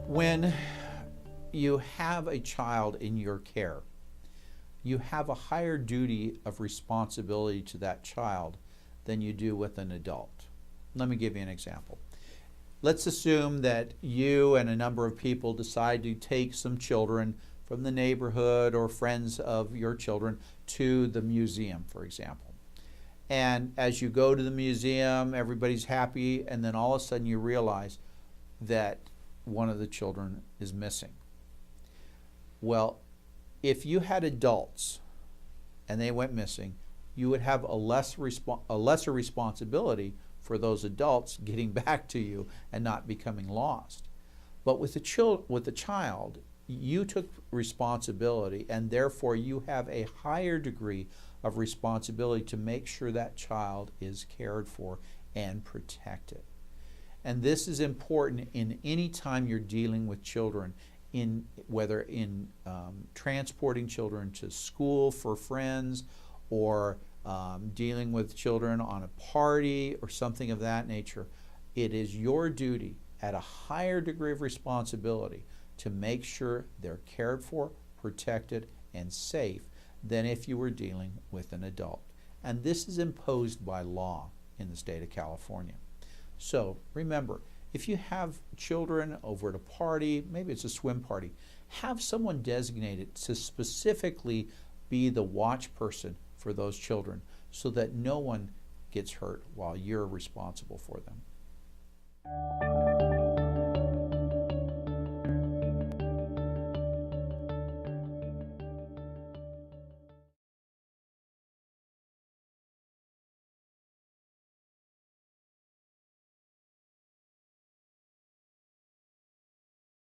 When you have a child in your care, you have a higher duty of responsibility to that child than you do with an adult. Let me give you an example. Let's assume that you and a number of people decide to take some children from the neighborhood or friends of your children to the museum, for example. And as you go to the museum, everybody's happy, and then all of a sudden you realize that one of the children is missing. Well, if you had adults and they went missing, you would have a lesser responsibility for those adults getting back to you and not becoming lost. But with the child, you took responsibility, and therefore you have a higher degree of responsibility to make sure that child is cared for and protected. And this is important in any time you're dealing with children, whether in transporting children to school for friends, or dealing with children on a party or something of that nature. It is your duty at a higher degree of responsibility to make sure they're cared for, protected, and safe than if you were dealing with an adult. And this is imposed by law in the state of California. So remember, if you have children over at a party, maybe it's a swim party, have someone designated to specifically be the watch person for those children so that no one gets hurt while you're responsible for them.